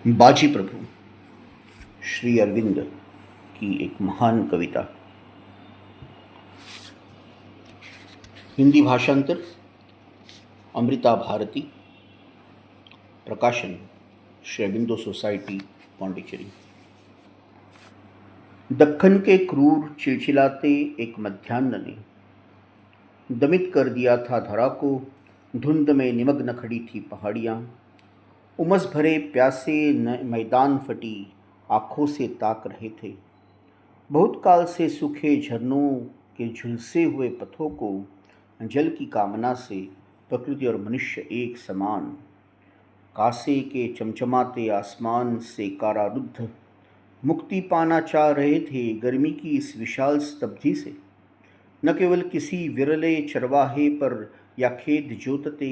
बाजी प्रभु श्री अरविंद की एक महान कविता। हिंदी भाषांतर अमृता भारती। प्रकाशन श्री अरविंदो सोसाइटी पांडिचेरी। दक्खन के क्रूर चिलचिलाते एक मध्याह्न ने दमित कर दिया था धरा को। धुंध में निमग्न खड़ी थी पहाड़ियाँ। उमस भरे प्यासे मैदान फटी आँखों से ताक रहे थे। बहुत काल से सूखे झरनों के झुलसे हुए पथों को जल की कामना से प्रकृति और मनुष्य एक समान। कासे के चमचमाते आसमान से कारारुद्ध मुक्ति पाना चाह रहे थे गर्मी की इस विशाल स्तब्धि से। न केवल किसी विरले चरवाहे पर या खेत जोतते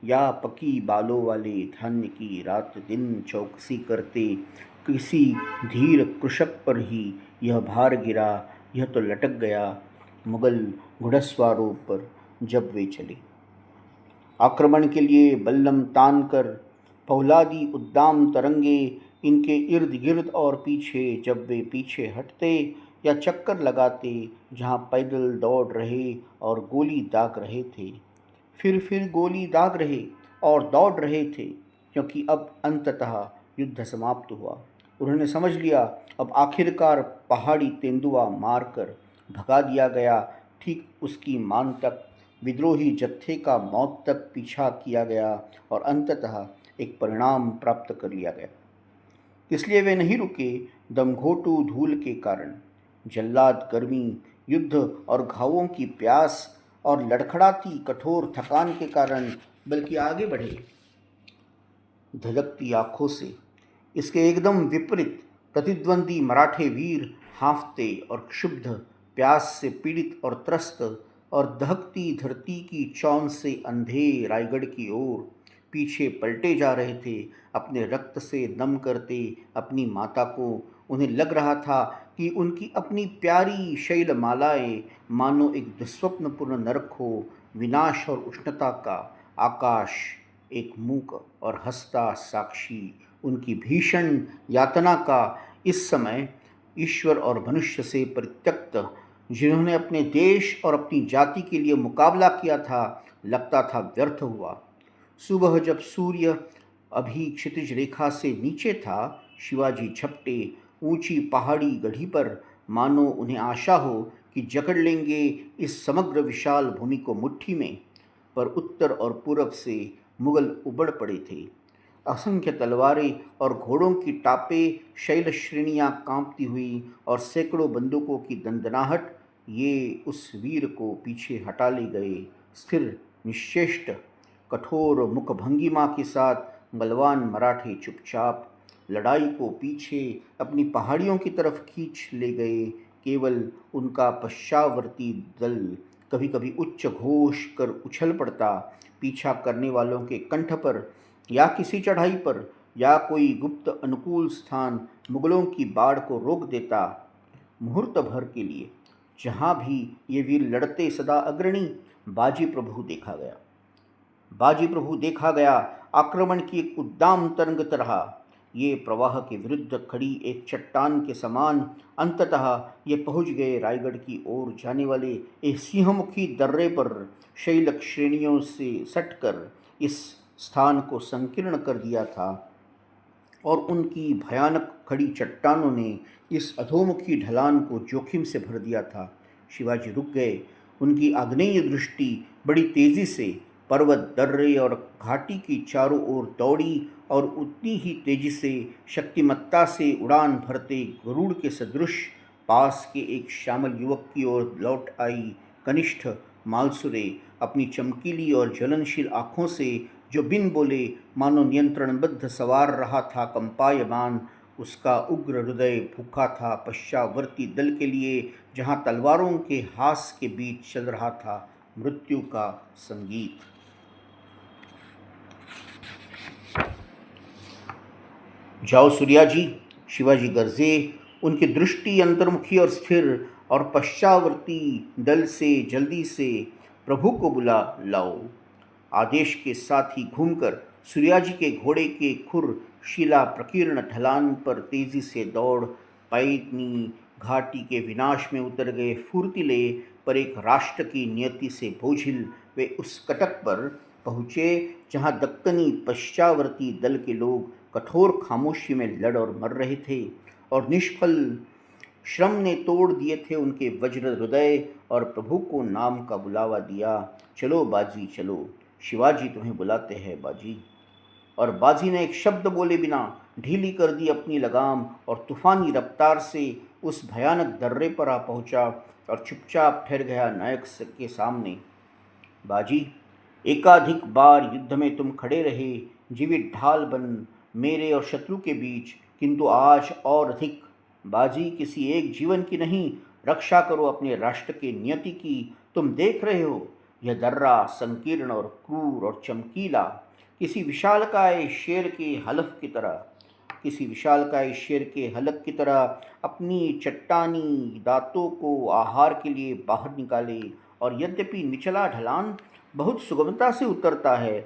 या पकी बालों वाले धान्य की रात दिन चौकसी करते किसी धीर कृषक पर ही यह भार गिरा। यह तो लटक गया मुगल घुड़सवारों पर जब वे चले आक्रमण के लिए बल्लम तान कर। पौलादी उद्दाम तरंगे इनके इर्द गिर्द और पीछे जब वे पीछे हटते या चक्कर लगाते जहाँ पैदल दौड़ रहे और गोली दाग रहे थे, फिर गोली दाग रहे और दौड़ रहे थे, क्योंकि अब अंततः युद्ध समाप्त हुआ। उन्होंने समझ लिया अब आखिरकार पहाड़ी तेंदुआ मारकर भगा दिया गया। ठीक उसकी मान तक विद्रोही जत्थे का मौत तक पीछा किया गया और अंततः एक परिणाम प्राप्त कर लिया गया। इसलिए वे नहीं रुके दमघोटू धूल के कारण, जल्लाद गर्मी, युद्ध और घावों की प्यास और लड़खड़ाती कठोर थकान के कारण, बल्कि आगे बढ़े धधकती आँखों से। इसके एकदम विपरीत प्रतिद्वंदी मराठे वीर हांफते और क्षुब्ध, प्यास से पीड़ित और त्रस्त और दहकती धरती की चौन से अंधे रायगढ़ की ओर पीछे पलटे जा रहे थे, अपने रक्त से दम करते अपनी माता को। उन्हें लग रहा था कि उनकी अपनी प्यारी शैलमालाएं मानो एक दुस्वप्नपूर्ण नरक हो। विनाश और उष्णता का आकाश एक मूक और हंसता साक्षी, उनकी भीषण यातना का इस समय ईश्वर और मनुष्य से परित्यक्त, जिन्होंने अपने देश और अपनी जाति के लिए मुकाबला किया था, लगता था व्यर्थ हुआ। सुबह जब सूर्य अभी क्षितिज रेखा से नीचे था, शिवाजी झपटे ऊंची पहाड़ी गढ़ी पर, मानो उन्हें आशा हो कि जकड़ लेंगे इस समग्र विशाल भूमि को मुट्ठी में। पर उत्तर और पूरब से मुगल उबड़ पड़े थे। असंख्य तलवारें और घोड़ों की टापे, शैल श्रेणियाँ कांपती हुई और सैकड़ों बंदूकों की दंदनाहट, ये उस वीर को पीछे हटा ले गए। स्थिर निश्चेष्ट कठोर मुखभंगिमा के साथ बलवान मराठे चुपचाप लड़ाई को पीछे अपनी पहाड़ियों की तरफ खींच ले गए। केवल उनका पश्चावर्ती दल कभी कभी उच्च घोष कर उछल पड़ता, पीछा करने वालों के कंठ पर या किसी चढ़ाई पर या कोई गुप्त अनुकूल स्थान मुगलों की बाढ़ को रोक देता। मुहूर्त भर के लिए जहाँ भी ये वीर लड़ते सदा अग्रणी बाजी प्रभु देखा गया। बाजी प्रभु देखा गया आक्रमण की एक उद्दाम तरंग तरह, ये प्रवाह के विरुद्ध खड़ी एक चट्टान के समान। अंततः ये पहुंच गए रायगढ़ की ओर जाने वाले एक सिंहमुखी दर्रे पर। शैल श्रेणियों से सटकर इस स्थान को संकीर्ण कर दिया था और उनकी भयानक खड़ी चट्टानों ने इस अधोमुखी ढलान को जोखिम से भर दिया था। शिवाजी रुक गए। उनकी आग्नेय दृष्टि बड़ी तेजी से पर्वत, दर्रे और घाटी की चारों ओर दौड़ी और उतनी ही तेजी से शक्तिमत्ता से उड़ान भरते गरुड़ के सदृश पास के एक श्यामल युवक की ओर लौट आई। कनिष्ठ मालसुरे अपनी चमकीली और ज्वलनशील आँखों से, जो बिन बोले मानो नियंत्रणबद्ध सवार रहा था कंपायमान, उसका उग्र हृदय भूखा था पश्चावर्ती दल के लिए, जहाँ तलवारों के हास के बीच चल रहा था मृत्यु का संगीत। जाओ सूर्या जी, शिवाजी गरजे। उनकी दृष्टि अंतर्मुखी और स्थिर, और पश्चावर्ती दल से जल्दी से प्रभु को बुला लाओ। आदेश के साथ ही घूमकर सूर्याजी के घोड़े के खुर शिला प्रकीर्ण ढलान पर तेजी से दौड़ पैदनी घाटी के विनाश में उतर गए फुर्तीले पर एक राष्ट्र की नियति से बोझिल वे उस कटक पर पहुँचे जहाँ दक्कनी पश्चावर्ती दल के लोग कठोर खामोशी में लड़ और मर रहे थे और निष्फल श्रम ने तोड़ दिए थे उनके वज्र हृदय और प्रभु को नाम का बुलावा दिया। चलो बाजी चलो, शिवाजी तुम्हें बुलाते हैं बाजी। और बाजी ने एक शब्द बोले बिना ढीली कर दी अपनी लगाम और तूफानी रफ्तार से उस भयानक दर्रे पर आ पहुंचा और चुपचाप ठहर गया नायक के सामने। बाजी, एकाधिक बार युद्ध में तुम खड़े रहे जीवित ढाल बन मेरे और शत्रु के बीच, किंतु आज और अधिक। बाजी किसी एक जीवन की नहीं, रक्षा करो अपने राष्ट्र के नियति की। तुम देख रहे हो यह दर्रा संकीर्ण और क्रूर और चमकीला, किसी विशालकाय शेर के हलफ की तरह, किसी विशालकाय शेर के हलक की तरह अपनी चट्टानी दांतों को आहार के लिए बाहर निकाले। और यद्यपि निचला ढलान बहुत सुगमता से उतरता है,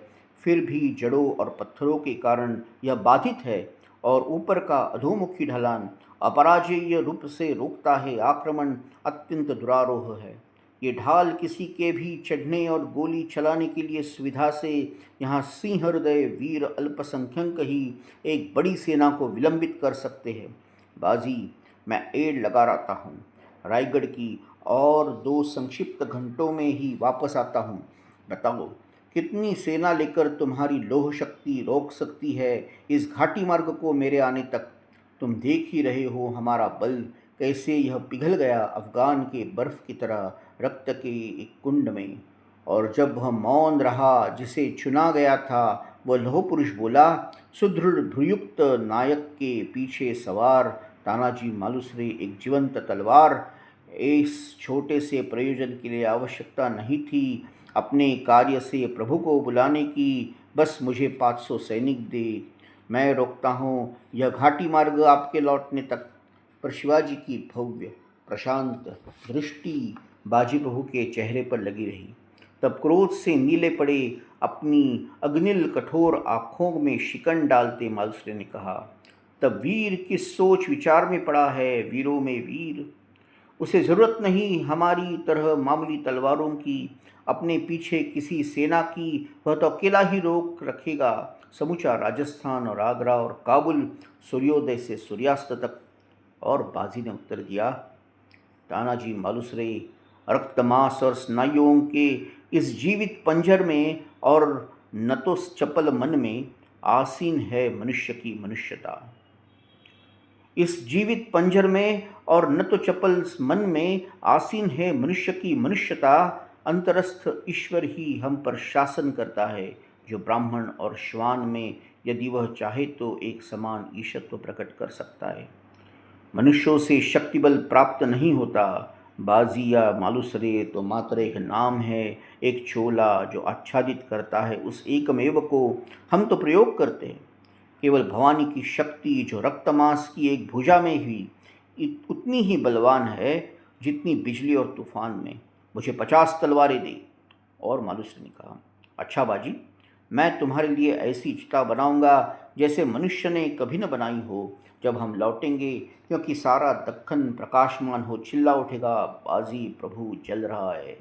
फिर भी जड़ों और पत्थरों के कारण यह बाधित है और ऊपर का अधोमुखी ढलान अपराजेय रूप से रोकता है आक्रमण, अत्यंत दुरारोह है। ये ढाल किसी के भी चढ़ने और गोली चलाने के लिए सुविधा से यहाँ सिंह हृदय वीर अल्पसंख्यक ही एक बड़ी सेना को विलंबित कर सकते हैं। बाजी, मैं एड़ लगा रहता हूँ रायगढ़ की, और 2 संक्षिप्त घंटों में ही वापस आता हूँ। बताओ कितनी सेना लेकर तुम्हारी लोह शक्ति रोक सकती है इस घाटी मार्ग को मेरे आने तक। तुम देख ही रहे हो हमारा बल कैसे यह पिघल गया अफगान के बर्फ की तरह रक्त के एक कुंड में। और जब वह मौन रहा जिसे चुना गया था, वह लौह पुरुष बोला, सुदृढ़ भ्रुयुक्त नायक के पीछे सवार तानाजी मालुसरे एक जीवंत तलवार। इस छोटे से प्रयोजन के लिए आवश्यकता नहीं थी अपने कार्य से प्रभु को बुलाने की, बस मुझे 500 सैनिक दे, मैं रोकता हूँ यह घाटी मार्ग आपके लौटने तक। पर शिवाजी की भव्य प्रशांत दृष्टि बाजी प्रभु के चेहरे पर लगी रही। तब क्रोध से नीले पड़े अपनी अग्निल कठोर आँखों में शिकन डालते मालुसरे ने कहा, तब वीर किस सोच विचार में पड़ा है, वीरों में वीर। उसे ज़रूरत नहीं हमारी तरह मामूली तलवारों की, अपने पीछे किसी सेना की, वह तो अकेला ही रोक रखेगा समूचा राजस्थान और आगरा और काबुल सूर्योदय से सूर्यास्त तक। और बाजी ने उत्तर दिया, तानाजी मालुसरे, रक्तमांस और स्नायुओं के इस जीवित पंजर में और न तो चपल मन में आसीन है मनुष्य की मनुष्यता। इस जीवित पंजर में और न तो चपल मन में आसीन है मनुष्य की मनुष्यता। अंतरस्थ ईश्वर ही हम पर शासन करता है, जो ब्राह्मण और श्वान में यदि वह चाहे तो एक समान ईशत्व प्रकट कर सकता है। मनुष्यों से शक्ति बल प्राप्त नहीं होता। बाजी या मालुसरे तो मात्र एक नाम है, एक चोला जो आच्छादित करता है उस एकमेव को हम तो प्रयोग करते हैं। केवल भवानी की शक्ति जो रक्तमांस की एक भुजा में ही उतनी ही बलवान है जितनी बिजली और तूफान में। मुझे 50 तलवारें दे। और मालुसरे ने कहा, अच्छा बाजी, मैं तुम्हारे लिए ऐसी चिता बनाऊंगा जैसे मनुष्य ने कभी न बनाई हो जब हम लौटेंगे, क्योंकि सारा दक्खन प्रकाशमान हो चिल्ला उठेगा, बाजी प्रभु जल रहा है।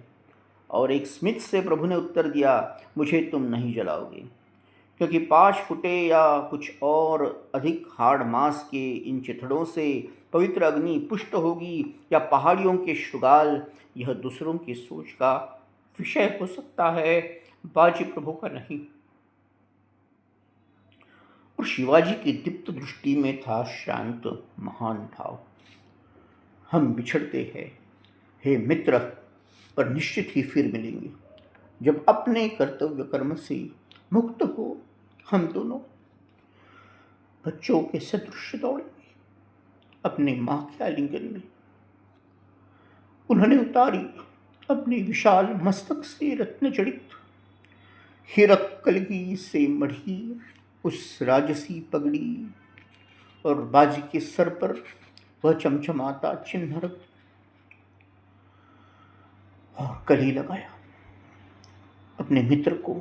और एक स्मित से प्रभु ने उत्तर दिया, मुझे तुम नहीं जलाओगे, क्योंकि 5 फुटे या कुछ और अधिक हाड़ मांस के इन चिथड़ों से पवित्र अग्नि पुष्ट होगी या पहाड़ियों के श्रृगाल, यह दूसरों की सोच का विषय हो सकता है, बाजी प्रभु का नहीं। और शिवाजी की दीप्त दृष्टि में था शांत महान भाव। हम बिछड़ते हैं हे मित्र, पर निश्चित ही फिर मिलेंगे जब अपने कर्तव्य कर्म से मुक्त हो हम दोनों बच्चों के सदृश दौड़ेंगे अपने मां के आलिंगन में। उन्होंने उतारी अपनी विशाल मस्तक से रत्न जड़ित हीरक कलगी से मढ़ी उस राजसी पगड़ी, और बाजी के सर पर वह चमचमाता चिन्ह रख और कली लगाया अपने मित्र को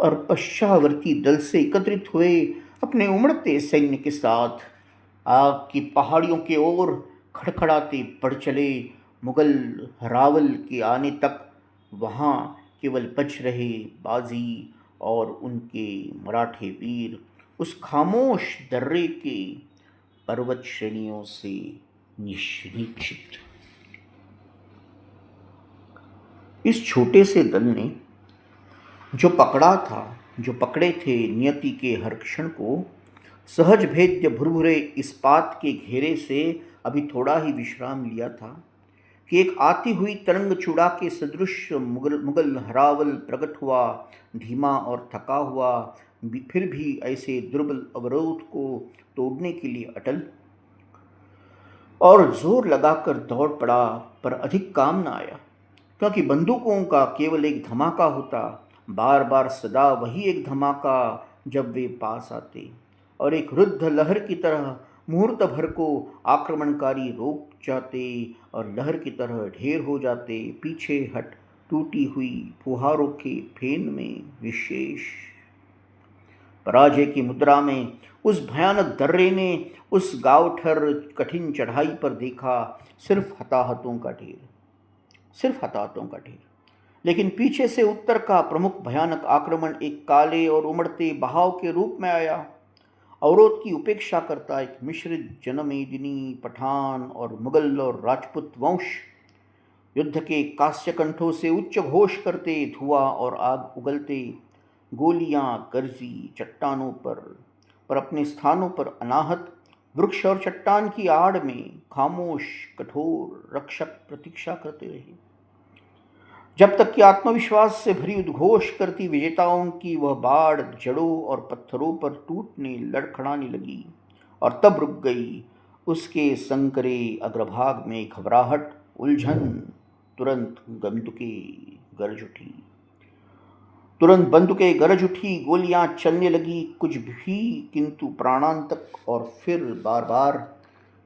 और पश्चावर्ती दल से एकत्रित हुए अपने उमड़ते सैन्य के साथ आग की पहाड़ियों के ओर खड़खड़ाते बढ़ चले। मुगल रावल के आने तक वहाँ केवल बच रहे बाजी और उनके मराठे वीर उस खामोश दर्रे के पर्वत श्रेणियों से निरीक्षित। इस छोटे से दल ने जो पकड़े थे नियति के हर क्षण को, सहज भेद्य भुरभुरे इस्पात के घेरे से अभी थोड़ा ही विश्राम लिया था कि एक आती हुई तरंग चूड़ा के सदृश मुगल हरावल प्रकट हुआ, धीमा और थका हुआ, फिर भी ऐसे दुर्बल अवरोध को तोड़ने के लिए अटल, और जोर लगाकर दौड़ पड़ा, पर अधिक काम न आया, क्योंकि बंदूकों का केवल एक धमाका होता, बार बार सदा वही एक धमाका जब वे पास आते, और एक रुद्ध लहर की तरह मुहूर्त भर को आक्रमणकारी रोक जाते और लहर की तरह ढेर हो जाते, पीछे हट टूटी हुई फुहारों के फेन में विशेष। पराजय की मुद्रा में उस भयानक दर्रे ने उस गावठर कठिन चढ़ाई पर देखा सिर्फ हताहतों का ढेर। लेकिन पीछे से उत्तर का प्रमुख भयानक आक्रमण एक काले और उमड़ते बहाव के रूप में आया। अवरोध की उपेक्षा करता एक मिश्रित जनमेदिनी पठान और मुगल और राजपूत वंश युद्ध के कास्य कंठों से उच्च घोष करते, धुआं और आग उगलते, गोलियां गरजी चट्टानों पर अपने स्थानों पर अनाहत, वृक्ष और चट्टान की आड़ में खामोश कठोर रक्षक प्रतीक्षा करते रहे, जब तक कि आत्मविश्वास से भरी उद्घोष करती विजेताओं की वह बाढ़ जड़ों और पत्थरों पर टूटने लड़खड़ाने लगी, और तब रुक गई। उसके संकरे अग्रभाग में घबराहट, उलझन, तुरंत बंदूकें गरज उठी, गोलियां चलने लगी, कुछ भी किंतु प्राणांतक, और फिर बार बार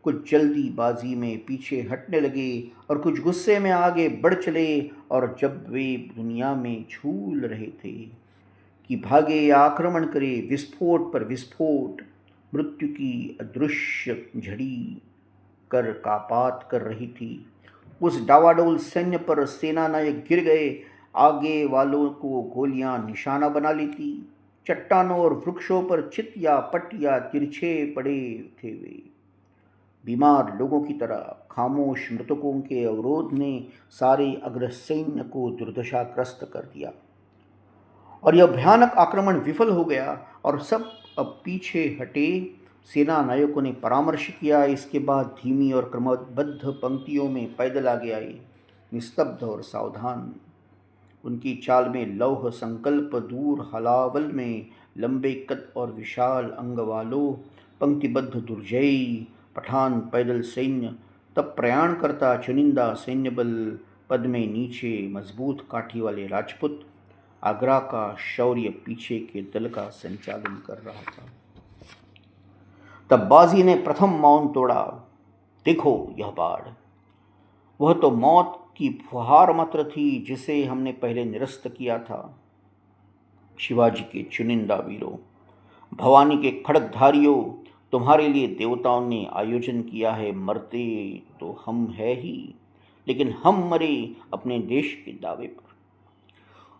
कुछ जल्दीबाजी में पीछे हटने लगे और कुछ गुस्से में आगे बढ़ चले। और जब वे दुनिया में झूल रहे थे कि भागे या आक्रमण करे, विस्फोट पर विस्फोट, मृत्यु की अदृश्य झड़ी कर कापात कर रही थी, उस डावाडोल सैन्य पर सेना नायक गिर गए, आगे वालों को गोलियां निशाना बना ली थी, चट्टानों और वृक्षों पर चित या पट या तिरछे पड़े थे वे। बीमार लोगों की तरह खामोश मृतकों के अवरोध ने सारे अग्रसैन्य को दुर्दशाग्रस्त कर दिया, और यह भयानक आक्रमण विफल हो गया और सब अब पीछे हटे। सेना नायकों ने परामर्श किया, इसके बाद धीमी और क्रमबद्ध पंक्तियों में पैदल आगे आए, निस्तब्ध और सावधान। उनकी चाल में लौह संकल्प, दूर हलावल में लंबे कद और विशाल अंग वालों पंक्तिबद्ध दुर्जयी पठान पैदल सैन्य, तब प्रयाण करता चुनिंदा सैन्य बल, पद में नीचे मजबूत काठी वाले राजपूत, आगरा का शौर्य पीछे के दल का संचालन कर रहा था। तब बाजी ने प्रथम मौन तोड़ा। देखो यह बाढ़, वह तो मौत की फुहार मात्र थी जिसे हमने पहले निरस्त किया था। शिवाजी के चुनिंदा वीरों, भवानी के खड़गधारियों, तुम्हारे लिए देवताओं ने आयोजन किया है। मरते तो हम है ही, लेकिन हम मरे अपने देश के दावे पर।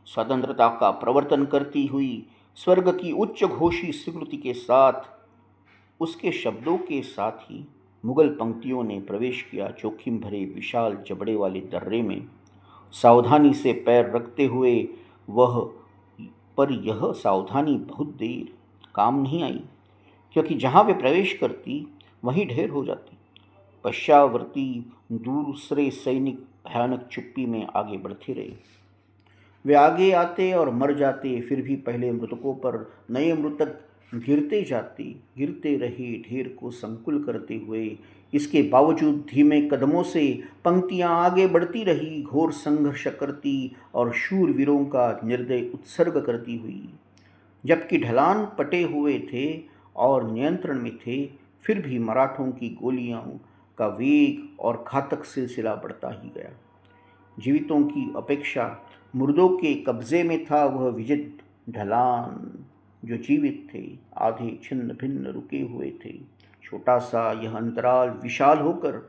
स्वतंत्रता का प्रवर्तन करती हुई स्वर्ग की उच्च घोषी स्वीकृति के साथ, उसके शब्दों के साथ ही मुगल पंक्तियों ने प्रवेश किया जोखिम भरे विशाल जबड़े वाले दर्रे में। सावधानी से पैर रखते हुए पर यह सावधानी बहुत देर काम नहीं आई, क्योंकि जहाँ वे प्रवेश करती वहीं ढेर हो जाती। पश्चावर्ती दूसरे सैनिक भयानक चुप्पी में आगे बढ़ते रहे। वे आगे आते और मर जाते, फिर भी पहले मृतकों पर नए मृतक गिरते रहे, ढेर को संकुल करते हुए। इसके बावजूद धीमे कदमों से पंक्तियां आगे बढ़ती रही, घोर संघर्ष करती और शूरवीरों का निर्दय उत्सर्ग करती हुई। जबकि ढलान पटे हुए थे और नियंत्रण में थे, फिर भी मराठों की गोलियों का वेग और घातक सिलसिला बढ़ता ही गया। जीवितों की अपेक्षा मुर्दों के कब्जे में था वह ढलान जो जीवित थे, आधे छिन्न भिन्न रुके हुए थे। छोटा सा यह अंतराल विशाल होकर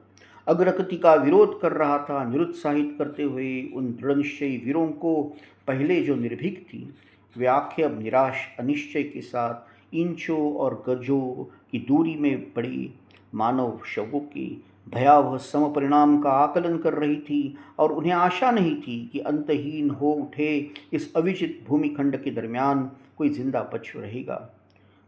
अग्रगति का विरोध कर रहा था, निरुत्साहित करते हुए उन दृढ़ निश्चयी वीरों को पहले जो निर्भीक थी, वे आंखें अब निराश अनिश्चय के साथ इंचों और गजों की दूरी में पड़ी मानव शवों के भयावह समपरिणाम का आकलन कर रही थी, और उन्हें आशा नहीं थी कि अंतहीन हो उठे इस अविजित भूमिखंड के दरमियान कोई जिंदा बच रहेगा।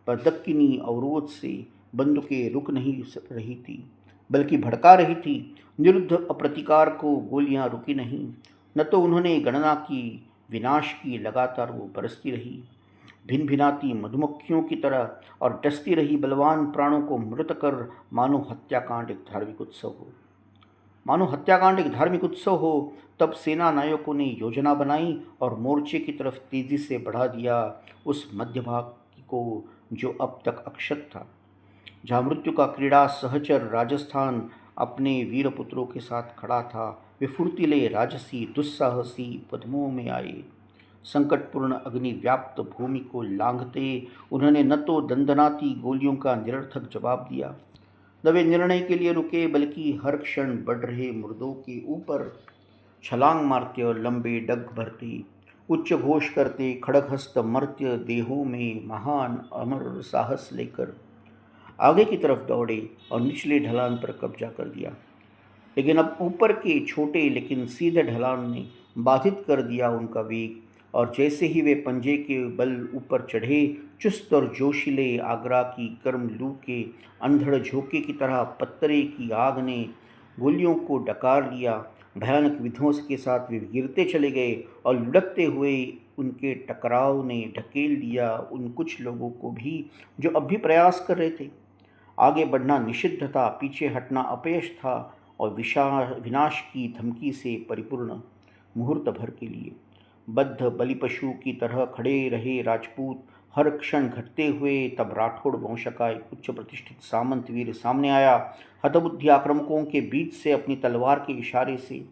पर दक्किनी अवरोध से बंदूकें रुक नहीं रही थी, बल्कि भड़का रही थी। निरुद्ध अप्रतिकार को गोलियां रुकी नहीं, न तो उन्होंने गणना की। विनाश की लगातार वो बरसती रही, भिन भिनाती मधुमक्खियों की तरह, और डसती रही बलवान प्राणों को मृत कर, मानो हत्याकांड एक धार्मिक उत्सव हो। मानो हत्याकांड एक धार्मिक उत्सव हो। तब सेना नायकों ने योजना बनाई और मोर्चे की तरफ तेजी से बढ़ा दिया उस मध्य भाग को जो अब तक अक्षत था, जहाँ मृत्यु का क्रीड़ा सहचर राजस्थान अपने वीरपुत्रों के साथ खड़ा था। वे फुर्तीले राजसी दुस्साहसी पद्मों में आए। संकटपूर्ण अग्नि व्याप्त भूमि को लांघते उन्होंने न तो दंदनाती गोलियों का निरर्थक जवाब दिया, न वे निर्णय के लिए रुके, बल्कि हर क्षण बढ़ रहे मुर्दों के ऊपर छलांग मारते और लंबे डग भरते, उच्च घोष करते, खड़गहस्त मर्त्य देहों में महान अमर साहस लेकर आगे की तरफ दौड़े और निचले ढलान पर कब्जा कर दिया। लेकिन अब ऊपर के छोटे लेकिन सीधे ढलान ने बाधित कर दिया उनका वेग, और जैसे ही वे पंजे के बल ऊपर चढ़े, चुस्त और जोशीले आगरा की गर्म लू के अंधड़ झोंके की तरह पत्थरे की आग ने गोलियों को डकार लिया। भयानक विध्वंस के साथ वे गिरते चले गए, और लुढ़कते हुए उनके टकराव ने ढकेल दिया उन कुछ लोगों को भी जो अब भी प्रयास कर रहे थे। आगे बढ़ना निषिद्ध था, पीछे हटना अपयश था, और विनाश की धमकी से परिपूर्ण मुहूर्त भर के लिए बद्ध बलिपशु की तरह खड़े रहे राजपूत हर क्षण घटते हुए। तब राठौड़ वंश का एक उच्च प्रतिष्ठित सामंत वीर सामने आया, हतबुद्धि आक्रमकों के बीच से अपनी तलवार के इशारे से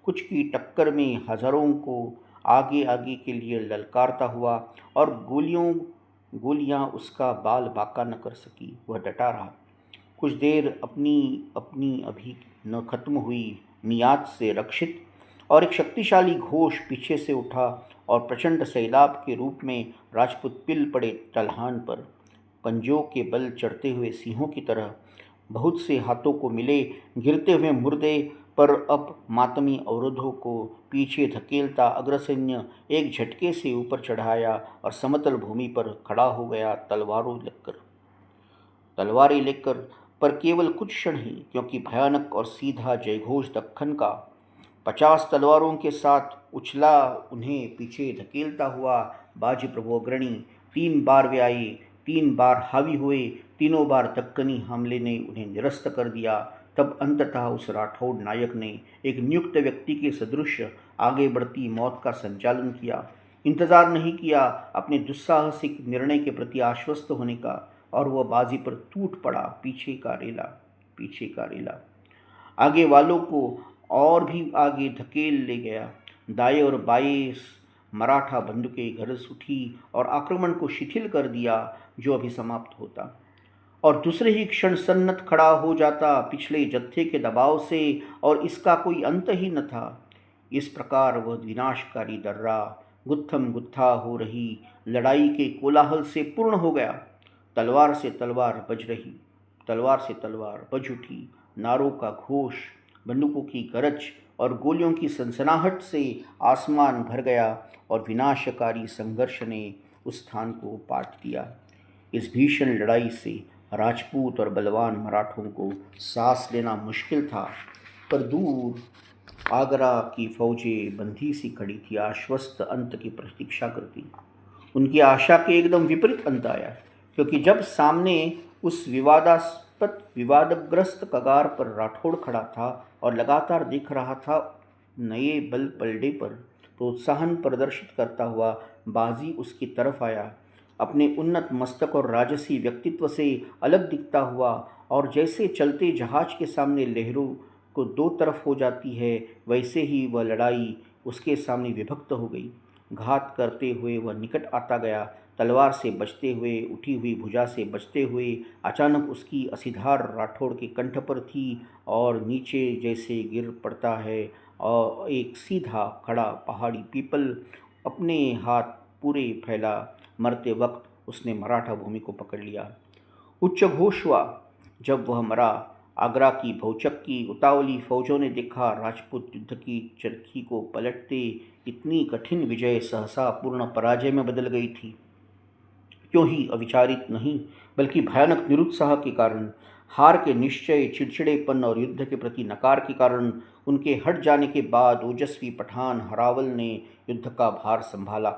कुछ की टक्कर में हजारों को आगे आगे के लिए ललकारता हुआ, और गोलियां उसका बाल बाका न कर सकी। वह डटा रहा, कुछ देर अपनी अपनी अभी न खत्म हुई मियाद से रक्षित, और एक शक्तिशाली घोष पीछे से उठा, और प्रचंड सैलाब के रूप में राजपूत पिल पड़े तलहान पर, पंजों के बल चढ़ते हुए सिंहों की तरह। बहुत से हाथों को मिले गिरते हुए मुर्दे, पर अब मातमी अवरोधों को पीछे धकेलता अग्रसैन्य एक झटके से ऊपर चढ़ाया और समतल भूमि पर खड़ा हो गया तलवारें लेकर। पर केवल कुछ क्षण ही, क्योंकि भयानक और सीधा जयघोष दक्खन का 50 तलवारों के साथ उछला उन्हें पीछे धकेलता हुआ। बाजी प्रभु अग्रणी 3 बार वे आए, 3 बार हावी हुए, तीनों बार दक्कनी हमले ने उन्हें निरस्त कर दिया। तब अंततः उस राठौड़ नायक ने एक नियुक्त व्यक्ति के सदृश आगे बढ़ती मौत का संचालन किया। इंतजार नहीं किया अपने दुस्साहसिक निर्णय के प्रति आश्वस्त होने का, और वह बाजी पर टूट पड़ा। पीछे का रेला आगे वालों को और भी आगे धकेल ले गया। दाएं और बाएं मराठा बंदूकें गरज उठी और आक्रमण को शिथिल कर दिया, जो अभी समाप्त होता, और दूसरे ही क्षण सन्नत खड़ा हो जाता पिछले जत्थे के दबाव से, और इसका कोई अंत ही न था। इस प्रकार वह विनाशकारी दर्रा गुत्थम गुत्था हो रही लड़ाई के कोलाहल से पूर्ण हो गया। तलवार से तलवार बज उठी, नारों का घोष, बंदूकों की गरज और गोलियों की सनसनाहट से आसमान भर गया, और विनाशकारी संघर्ष ने उस स्थान को पाट दिया। इस भीषण लड़ाई से राजपूत और बलवान मराठों को सांस लेना मुश्किल था, पर दूर आगरा की फौजें बंधी सी खड़ी थी, आश्वस्त अंत की प्रतीक्षा करती। उनकी आशा के एकदम विपरीत अंत आया, क्योंकि जब सामने उस विवादग्रस्त कगार पर राठौड़ खड़ा था और लगातार दिख रहा था नए बल पलड़े पर प्रोत्साहन प्रदर्शित करता हुआ, बाजी उसकी तरफ आया, अपने उन्नत मस्तक और राजसी व्यक्तित्व से अलग दिखता हुआ, और जैसे चलते जहाज के सामने लहरों को 2 तरफ हो जाती है, वैसे ही वह लड़ाई उसके सामने विभक्त हो गई। घात करते हुए वह निकट आता गया। तलवार से बचते हुए, उठी हुई भुजा से बचते हुए अचानक उसकी असीधार राठौड़ के कंठ पर थी और नीचे जैसे गिर पड़ता है और एक सीधा खड़ा पहाड़ी पीपल अपने हाथ पूरे फैला। मरते वक्त उसने मराठा भूमि को पकड़ लिया। उच्च घोष हुआ जब वह मरा। आगरा की भौचक की उतावली फौजों ने देखा राजपूत युद्ध की चरखी को पलटते इतनी कठिन विजय सहसा पूर्ण पराजय में बदल गई थी। क्यों ही अविचारित नहीं, बल्कि भयानक निरुत्साह के कारण, हार के निश्चय, चिड़चिड़ेपन और युद्ध के प्रति नकार के कारण उनके हट जाने के बाद ओजस्वी पठान हरावल ने युद्ध का भार संभाला।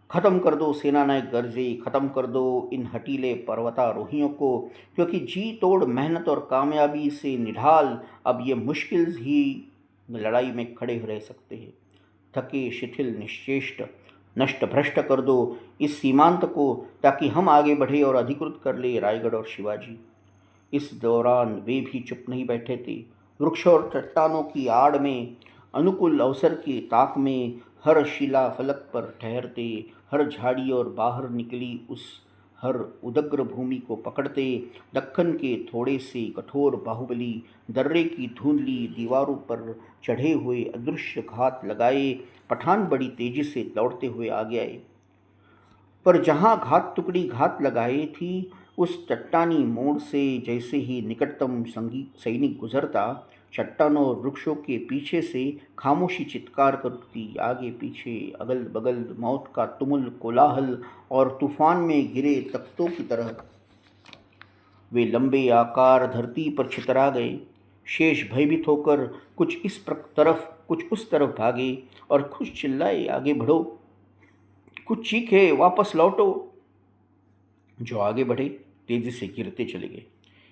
खत्म कर दो सेनानायक गर्जे, खत्म कर दो इन हटीले पर्वतारोहियों को, क्योंकि जी तोड़ मेहनत और कामयाबी से निढाल अब ये मुश्किल ही लड़ाई में खड़े रह सकते हैं। थके शिथिल निश्चेष्ट नष्ट भ्रष्ट कर दो इस सीमांत को, ताकि हम आगे बढ़े और अधिकृत कर ले रायगढ़ और शिवाजी। इस दौरान वे भी चुप नहीं बैठे थे। वृक्ष और चट्टानों की आड़ में, अनुकूल अवसर की ताक में, हर शिला फलक पर ठहरते, हर झाड़ी और बाहर निकली उस हर उदग्र भूमि को पकड़ते, दक्खन के थोड़े से कठोर बाहुबली दर्रे की धुंधली दीवारों पर चढ़े हुए अदृश्य घात लगाए पठान बड़ी तेजी से दौड़ते हुए आगे आए। पर जहाँ घात टुकड़ी घात लगाए थी, उस चट्टानी मोड़ से जैसे ही निकटतम सैनिक गुजरता, चट्टानों और वृक्षों के पीछे से खामोशी चित्कार करती आगे पीछे अगल बगल मौत का तुमुल कोलाहल और तूफान में गिरे तख्तों की तरह वे लंबे आकार धरती पर छितरा गए। शेष भयभीत होकर कुछ इस तरफ कुछ उस तरफ भागे और कुछ चिल्लाए, आगे बढ़ो, कुछ चीखे, वापस लौटो। जो आगे बढ़े तेजी से गिरते चले गए।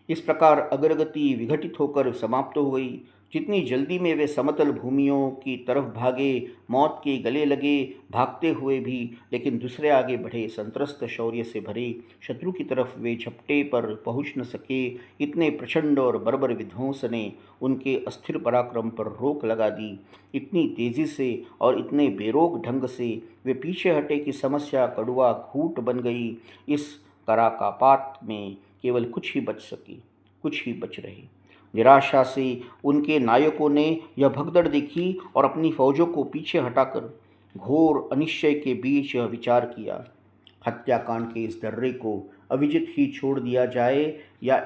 इस प्रकार अग्रगति विघटित होकर समाप्त हो गई। जितनी जल्दी में वे समतल भूमियों की तरफ भागे, मौत के गले लगे भागते हुए भी, लेकिन दूसरे आगे बढ़े संत्रस्त शौर्य से भरे शत्रु की तरफ वे झपटे पर पहुंच न सके। इतने प्रचंड और बर्बर विध्वंस ने उनके अस्थिर पराक्रम पर रोक लगा दी। इतनी तेजी से और इतने बेरोक ढंग से वे पीछे हटे कि समस्या कड़वा घूंट बन गई। इस कराकापात में केवल कुछ ही बच रहे। निराशा से उनके नायकों ने यह भगदड़ देखी और अपनी फौजों को पीछे हटाकर घोर अनिश्चय के बीच यह विचार किया, हत्याकांड के इस दर्रे को अविजित ही छोड़ दिया जाए या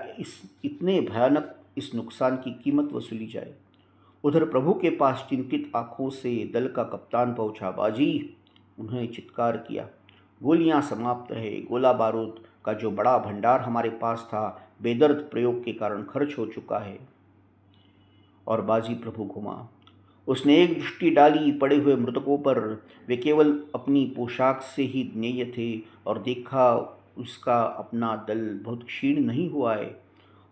इतने भयानक इस नुकसान की कीमत वसूली जाए। उधर प्रभु के पास चिंतित आंखों से दल का कप्तान पहुंचा। बाजी, उन्होंने चित्कार किया, गोलियां समाप्त है। गोला बारूद का जो बड़ा भंडार हमारे पास था, बेदर्द प्रयोग के कारण खर्च हो चुका है। और बाजी प्रभु घुमा। उसने एक दृष्टि डाली पड़े हुए मृतकों पर। वे केवल अपनी पोशाक से ही ज्ञेय थे और देखा उसका अपना दल बहुत क्षीण नहीं हुआ है।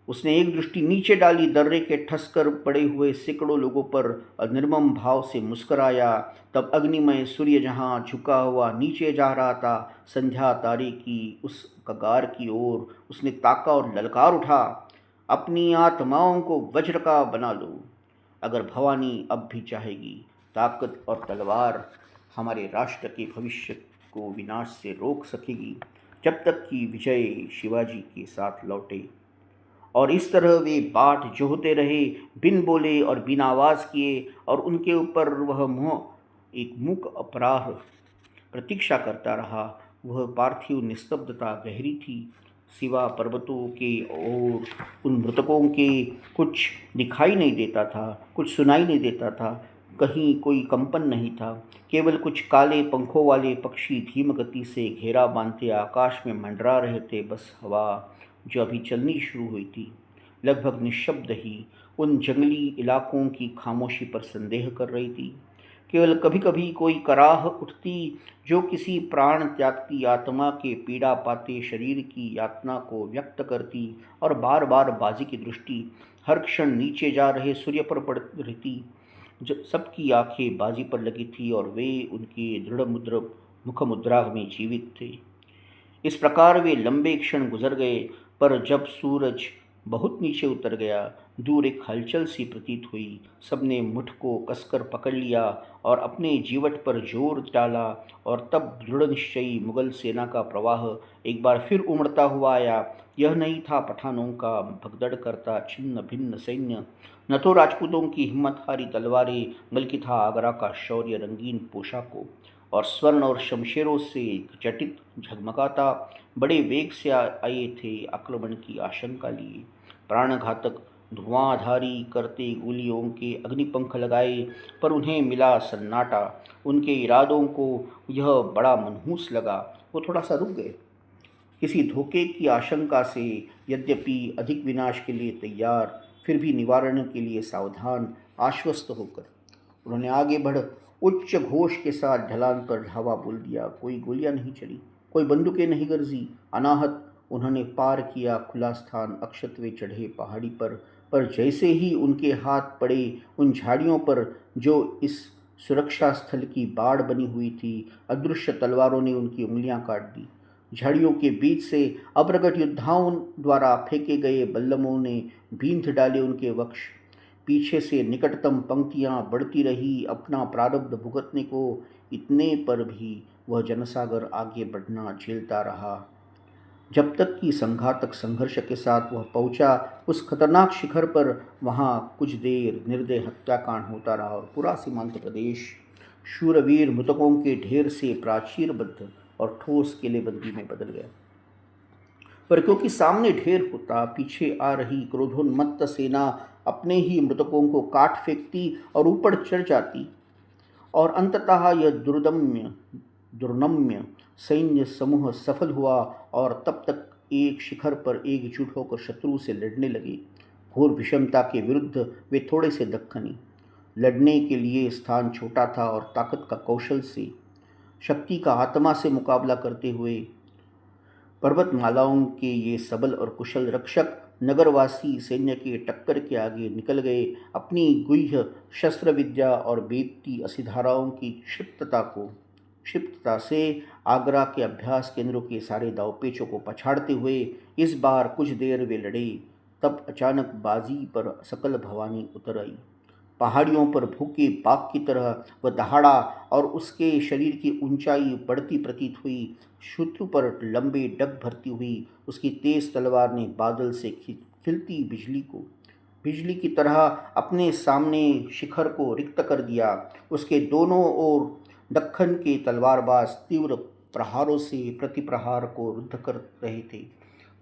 उसने एक दृष्टि नीचे डाली, दर्रे के ठसकर पड़े हुए सैकड़ों लोगों पर और निर्मम भाव से मुस्कराया। तब अग्निमय सूर्य जहाँ झुका हुआ नीचे जा रहा था, संध्या तारे की उस कगार की ओर उसने ताका और ललकार उठा, अपनी आत्माओं को वज्र का बना लो। अगर भवानी अब भी चाहेगी, ताकत और तलवार हमारे राष्ट्र के भविष्य को विनाश से रोक सकेगी, जब तक कि विजय शिवाजी के साथ लौटे। और इस तरह वे बाट जोहते रहे, बिन बोले और बिन आवाज़ किए, और उनके ऊपर वह एक मूक अपराह प्रतीक्षा करता रहा। वह पार्थिव निस्तब्धता गहरी थी। सिवा पर्वतों के और उन मृतकों के कुछ दिखाई नहीं देता था, कुछ सुनाई नहीं देता था। कहीं कोई कंपन नहीं था। केवल कुछ काले पंखों वाले पक्षी धीम गति से घेरा बांधते आकाश में मंडरा रहे थे। बस हवा जो अभी चलनी शुरू हुई थी, लगभग निशब्द ही उन जंगली इलाकों की खामोशी पर संदेह कर रही थी। केवल कभी कभी कोई कराह उठती जो किसी प्राण त्यागती आत्मा के पीड़ा पाते शरीर की यातना को व्यक्त करती, और बार बार बाजी की दृष्टि हर क्षण नीचे जा रहे सूर्य पर पड़ रहती। सबकी आंखें बाजी पर लगी थी और वे उनकी दृढ़ मुख मुद्रा में जीवित थे। इस प्रकार वे लंबे क्षण गुजर गए, पर जब सूरज बहुत नीचे उतर गया। दूर एक हलचल सी प्रतीत हुई। सबने मुठ को कसकर पकड़ लिया और अपने जीवट पर जोर डाला, और तब दृढ़ निश्चयी मुगल सेना का प्रवाह एक बार फिर उमड़ता हुआ आया। यह नहीं था पठानों का भगदड़ करता छिन्न भिन्न सैन्य, न तो राजपूतों की हिम्मत हारी तलवारें, बल्कि था आगरा का शौर्य रंगीन पोशाकों और स्वर्ण और शमशेरों से जटित झगमगाता। बड़े वेग से आए थे आक्रमण की आशंका लिए। प्राणघातक धुआंधारी करते गोलियों के अग्निपंख लगाए, पर उन्हें मिला सन्नाटा। उनके इरादों को यह बड़ा मनहूस लगा। वो थोड़ा सा रुक गए, किसी धोखे की आशंका से, यद्यपि अधिक विनाश के लिए तैयार, फिर भी निवारण के लिए सावधान, आश्वस्त होकर उन्होंने आगे बढ़ उच्च घोष के साथ ढलान पर धावा बोल दिया। कोई गोलियां नहीं चली, कोई बंदूकें नहीं गरजी। अनाहत उन्होंने पार किया खुला स्थान, अक्षतवे चढ़े पहाड़ी पर जैसे ही उनके हाथ पड़े उन झाड़ियों पर जो इस सुरक्षा स्थल की बाड़ बनी हुई थी, अदृश्य तलवारों ने उनकी उंगलियां काट दी। झाड़ियों के बीच से अप्रगट योद्धाओं द्वारा फेंके गए बल्लमों ने बींध डाले उनके वक्ष। पीछे से निकटतम पंक्तियां बढ़ती रही, अपना प्रारब्ध भुगतने को। इतने पर भी वह जनसागर आगे बढ़ना झेलता रहा, जब तक कि संघातक संघर्ष के साथ वह पहुंचा उस खतरनाक शिखर पर। वहां कुछ देर निर्दय हत्याकांड होता रहा और पूरा सीमांत प्रदेश शूरवीर मृतकों के ढेर से प्राचीरबद्ध और ठोस किलेबंदी में बदल गया। पर क्योंकि सामने ढेर होता, पीछे आ रही क्रोधोन्मत्त सेना अपने ही मृतकों को काट फेंकती और ऊपर चढ़ जाती, और अंततः यह दुर्नम्य सैन्य समूह सफल हुआ, और तब तक एक शिखर पर एकजुट होकर शत्रु से लड़ने लगे। घोर विषमता के विरुद्ध वे थोड़े से दक्खनी। लड़ने के लिए स्थान छोटा था और ताकत का कौशल से, शक्ति का आत्मा से मुकाबला करते हुए पर्वतमालाओं के ये सबल और कुशल रक्षक नगरवासी सैन्य के टक्कर के आगे निकल गए। अपनी गुह्य शस्त्र विद्या और बेतती असिधाराओं की क्षिप्तता से आगरा के अभ्यास केंद्रों के सारे दावपेचों को पछाड़ते हुए इस बार कुछ देर वे लड़े। तब अचानक बाजी पर सकल भवानी उतर आई। पहाड़ियों पर भूखे बाघ की तरह वह दहाड़ा, और उसके शरीर की ऊंचाई बढ़ती प्रतीत हुई। शत्रु पर लंबे डग भरती हुई उसकी तेज तलवार ने बादल से खिलती बिजली की तरह अपने सामने शिखर को रिक्त कर दिया। उसके दोनों ओर दक्खन के तलवारबाज तीव्र प्रहारों से प्रतिप्रहार को रुद्ध कर रहे थे,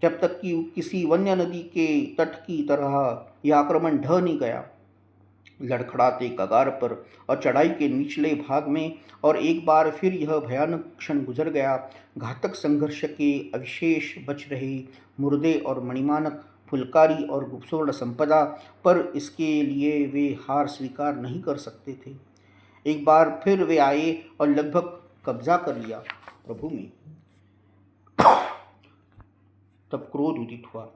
जब तक कि किसी वन्य नदी के तट की तरह यह आक्रमण ढह नहीं गया। लड़खड़ाते कगार पर और चढ़ाई के निचले भाग में, और एक बार फिर यह भयानक क्षण गुजर गया। घातक संघर्ष के अवशेष बच रहे, मुर्दे और मणिमानक, फुलकारी और सुवर्ण संपदा, पर इसके लिए वे हार स्वीकार नहीं कर सकते थे। एक बार फिर वे आए और लगभग कब्जा कर लिया प्रभु में। तब क्रोध उदित हुआ,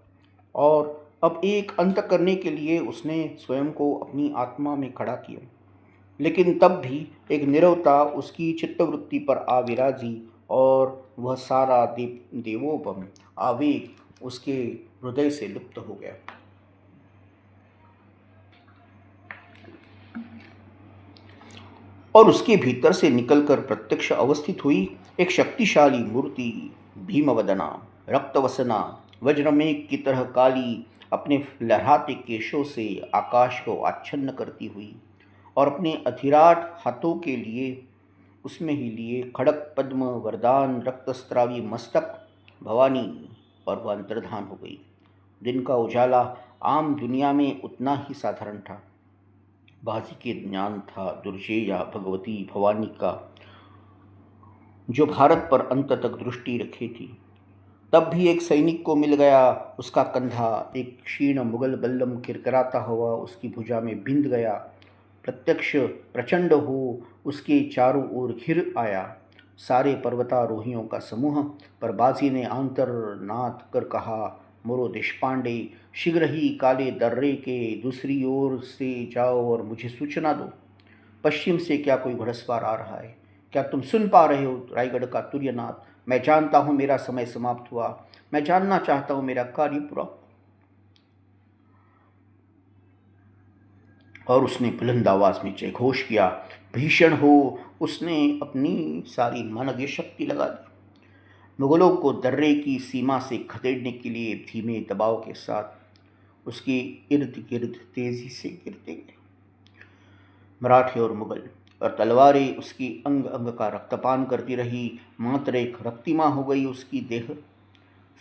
और अब एक अंत करने के लिए उसने स्वयं को अपनी आत्मा में खड़ा किया। लेकिन तब भी एक नीरवता उसकी चित्तवृत्ति पर आ विराजी, और वह सारा देवोपम आवेग उसके हृदय से लुप्त हो गया। और उसके भीतर से निकलकर प्रत्यक्ष अवस्थित हुई एक शक्तिशाली मूर्ति, भीमवदना, रक्तवसना, वज्रमेघ की तरह काली, अपने लहराते केशों से आकाश को आच्छन्न करती हुई, और अपने अधीराट हाथों के लिए उसमें ही लिए खड़क पद्म वरदान रक्तस्त्रावी मस्तक भवानी, और वह अंतर्धान हो गई। दिन का उजाला आम दुनिया में उतना ही साधारण था। बाजी के ज्ञान था दुर्जेया भगवती भवानी का, जो भारत पर अंत तक दृष्टि रखे थी। तब भी एक सैनिक को मिल गया, उसका कंधा एक क्षीण मुगल बल्लम किरकिराता हुआ उसकी भुजा में बिंध गया। प्रत्यक्ष प्रचंड हो उसके चारों ओर घिर आया सारे पर्वतारोहियों का समूह। पर बाजी ने आंतरनाद कर कहा, मोरो देशपांडे, शीघ्र ही काले दर्रे के दूसरी ओर से जाओ और मुझे सूचना दो। पश्चिम से क्या कोई घुड़सवार आ रहा है? क्या तुम सुन पा रहे हो रायगढ़ का तुर्यनाथ? मैं जानता हूँ मेरा समय समाप्त हुआ। मैं जानना चाहता हूँ मेरा कार्य पूरा। और उसने बुलंद आवाज में जयघोष किया, भीषण हो। उसने अपनी सारी मानवीय शक्ति लगा दी। मुगलों को दर्रे की सीमा से खदेड़ने के लिए धीमे दबाव के साथ उसके इर्द गिर्द तेजी से गिरते गए मराठे और मुगल, और तलवारें उसकी अंग अंग का रक्तपान करती रही। मात्र एक रक्तिमा हो गई उसकी देह,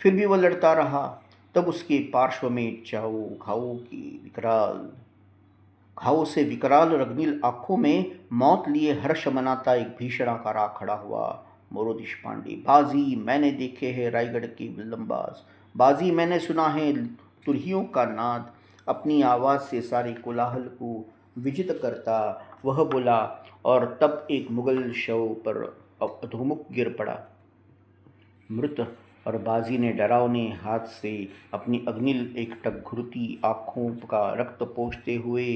फिर भी वह लड़ता रहा। तब उसके पार्श्व में घावों से विकराल रग्निल आंखों में मौत लिए हर्ष मनाता एक भीषण आकार आ खड़ा हुआ मोरो देशपांडे। बाजी मैंने देखे है रायगढ़ के विल्लमबाज, बाजी मैंने सुना है तुरहियों का नाद। अपनी आवाज़ से सारे कोलाहल को विजित करता वह बोला, और तब एक मुगल शव पर अधोमुख गिर पड़ा मृत, और बाजी ने डरावने हाथ से अपनी अग्निल एकटक घुरती आँखों का रक्त पोंछते हुए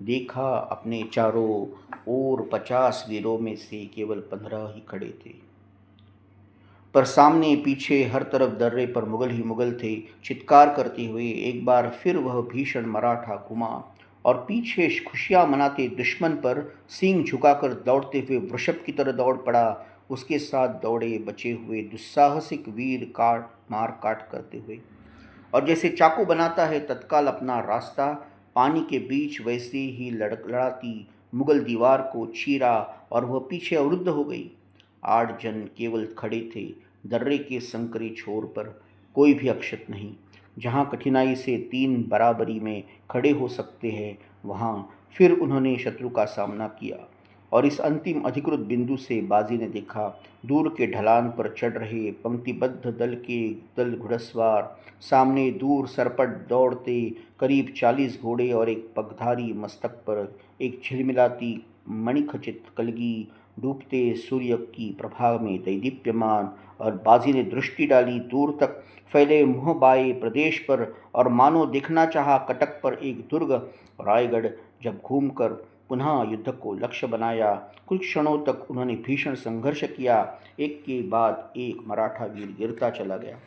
देखा। अपने चारों ओर 50 वीरों में से केवल 15 ही खड़े थे, पर सामने पीछे हर तरफ दर्रे पर मुगल ही मुगल थे। चित्कार करते हुए एक बार फिर वह भीषण मराठा घुमा और पीछे खुशियां मनाते दुश्मन पर सींग झुकाकर दौड़ते हुए वृषभ की तरह दौड़ पड़ा। उसके साथ दौड़े बचे हुए दुस्साहसिक वीर काट करते हुए, और जैसे चाकू बनाता है तत्काल अपना रास्ता पानी के बीच, वैसे ही लड़ाती मुगल दीवार को चीरा और वह पीछे अवरुद्ध हो गई। 8 जन केवल खड़े थे दर्रे के संकरे छोर पर, कोई भी अक्षत नहीं। जहाँ कठिनाई से 3 बराबरी में खड़े हो सकते हैं, वहाँ फिर उन्होंने शत्रु का सामना किया। और इस अंतिम अधिकृत बिंदु से बाजी ने देखा दूर के ढलान पर चढ़ रहे पंक्तिबद्ध दल घुड़सवार, सामने दूर सरपट दौड़ते करीब 40 घोड़े और एक पगधारी मस्तक पर एक झिलमिलाती मणिखचित कलगी डूबते सूर्य की प्रभा में दैदीप्यमान। और बाजी ने दृष्टि डाली दूर तक फैले मुँह बाए प्रदेश पर, और मानो देखना चाहा कटक पर एक दुर्ग रायगढ़। जब घूमकर पुनः युद्ध को लक्ष्य बनाया, कुछ क्षणों तक उन्होंने भीषण संघर्ष किया। एक के बाद एक मराठा वीर गिरता चला गया,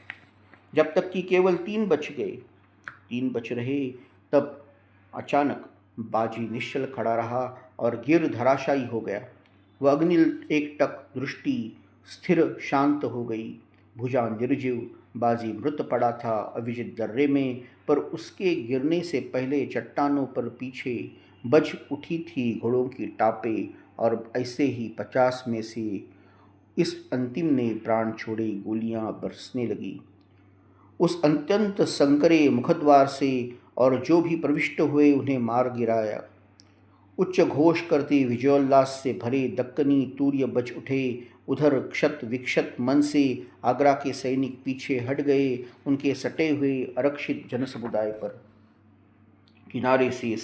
जब तक कि केवल 3 बच गए। 3 बच रहे, तब अचानक बाजी निश्चल खड़ा रहा और गिर धराशायी हो गया। वह अग्निल एकटक दृष्टि स्थिर शांत हो गई, भुजा निर्जीव। बाजी मृत पड़ा था अविजित दर्रे में, पर उसके गिरने से पहले चट्टानों पर पीछे बज उठी थी घोड़ों की टापे, और ऐसे ही 50 में से इस अंतिम ने प्राण छोड़े। गोलियां बरसने लगी उस अत्यंत संकरे मुखद्वार से, और जो भी प्रविष्ट हुए उन्हें मार गिराया। उच्च घोष करते विजयोल्लास से भरे दक्कनी तूर्य बज उठे। उधर क्षत विक्षत मन से आगरा के सैनिक पीछे हट गए उनके सटे हुए आरक्षित जनसमुदाय पर। किनारे से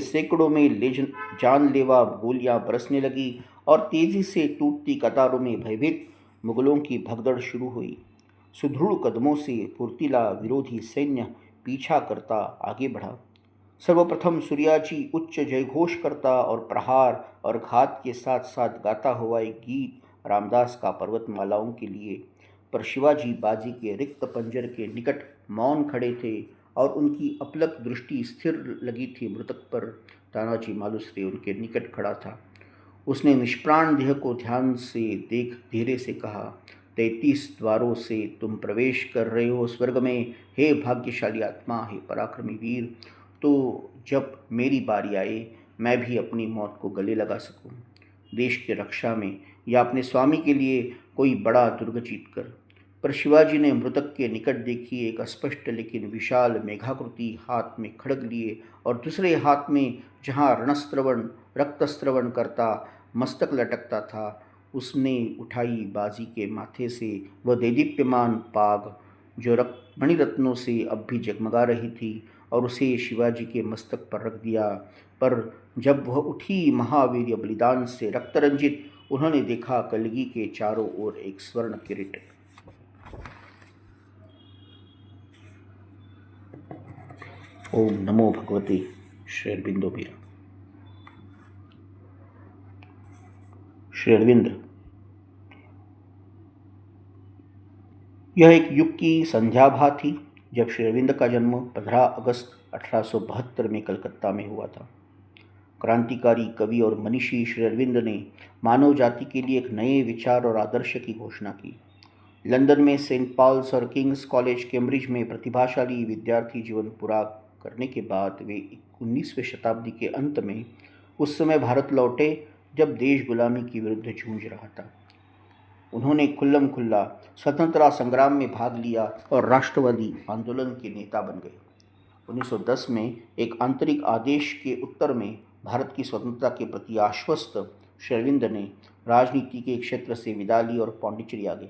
सैकड़ों में जानलेवा गोलियां बरसने लगी, और तेजी से टूटती कतारों में भयभीत मुगलों की भगदड़ शुरू हुई। सुदृढ़ कदमों से फुर्तीला विरोधी सैन्य पीछा करता आगे बढ़ा। सर्वप्रथम सूर्याजी उच्च जयघोष करता और प्रहार और घात के साथ साथ गाता हुआ एक गीत रामदास का पर्वतमालाओं के लिए। पर शिवाजी बाजी के रिक्त पंजर के निकट मौन खड़े थे, और उनकी अपलक दृष्टि स्थिर लगी थी मृतक पर। तानाजी मालुसरे उनके निकट खड़ा था। उसने निष्प्राण देह को ध्यान से देख धीरे से कहा, 33 द्वारों से तुम प्रवेश कर रहे हो स्वर्ग में, हे भाग्यशाली आत्मा, हे पराक्रमी वीर। तो जब मेरी बारी आए, मैं भी अपनी मौत को गले लगा सकूं, देश की रक्षा में या अपने स्वामी के लिए कोई बड़ा दुर्ग जीतकर। पर शिवाजी ने मृतक के निकट देखी एक अस्पष्ट लेकिन विशाल मेघाकृति हाथ में खड़ग लिए, और दूसरे हाथ में जहाँ रक्तस्रवण करता मस्तक लटकता था, उसने उठाई बाजी के माथे से वह दैदीप्यमान पाग जो मणिरत्नों से अब भी जगमगा रही थी, और उसे शिवाजी के मस्तक पर रख दिया। पर जब वह उठी महावीर बलिदान से रक्तरंजित, उन्होंने देखा कलगी के चारों ओर एक स्वर्ण किरीट। ओम नमो भगवते श्री अरविंदो बीरा। श्री अरविंद, यह एक युग की संध्याभा थी। जब श्री अरविंद का जन्म 15 अगस्त 1872 में कलकत्ता में हुआ था। क्रांतिकारी कवि और मनीषी श्री अरविंद ने मानव जाति के लिए एक नए विचार और आदर्श की घोषणा की। लंदन में सेंट पॉल्स और किंग्स कॉलेज कैम्ब्रिज में प्रतिभाशाली विद्यार्थी जीवन पूरा करने के बाद वे 19वीं शताब्दी के अंत में उस समय भारत लौटे जब देश गुलामी के विरुद्ध जूझ रहा था। उन्होंने खुल्लम खुल्ला स्वतंत्रता संग्राम में भाग लिया और राष्ट्रवादी आंदोलन के नेता बन गए। 1910 में एक आंतरिक आदेश के उत्तर में भारत की स्वतंत्रता के प्रति आश्वस्त श्री अरविंद ने राजनीति के क्षेत्र से विदा ली और पांडिचेरी आ गए।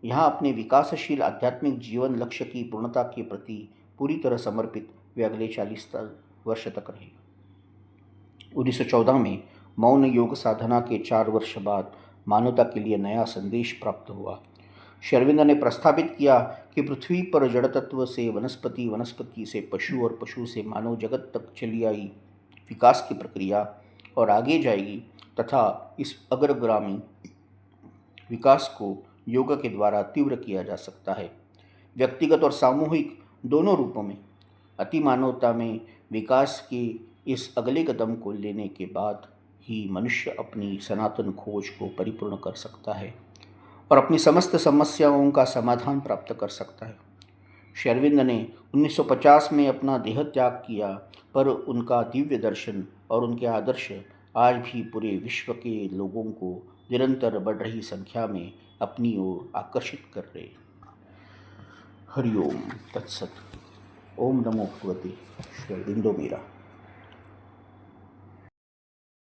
यहाँ अपने विकासशील आध्यात्मिक जीवन लक्ष्य की पूर्णता के प्रति पूरी तरह समर्पित वे अगले 40 वर्ष तक रहे। 1914 में मौन योग साधना के 4 वर्ष बाद मानवता के लिए नया संदेश प्राप्त हुआ। श्री अरविंद ने प्रस्तावित किया कि पृथ्वी पर जड़ तत्व से वनस्पति, वनस्पति से पशु और पशु से मानव जगत तक चली आई विकास की प्रक्रिया और आगे जाएगी तथा इस अग्रगामी विकास को योग के द्वारा तीव्र किया जा सकता है। व्यक्तिगत और सामूहिक दोनों रूपों में अतिमानवता में विकास के इस अगले कदम को लेने के बाद ही मनुष्य अपनी सनातन खोज को परिपूर्ण कर सकता है और अपनी समस्त समस्याओं का समाधान प्राप्त कर सकता है। श्री अरविंद ने 1950 में अपना देह त्याग किया, पर उनका दिव्य दर्शन और उनके आदर्श आज भी पूरे विश्व के लोगों को निरंतर बढ़ रही संख्या में अपनी ओर आकर्षित कर रहे। हरिओम तत्सत। ओम नमो भगवते श्री अरविंदो मेरा।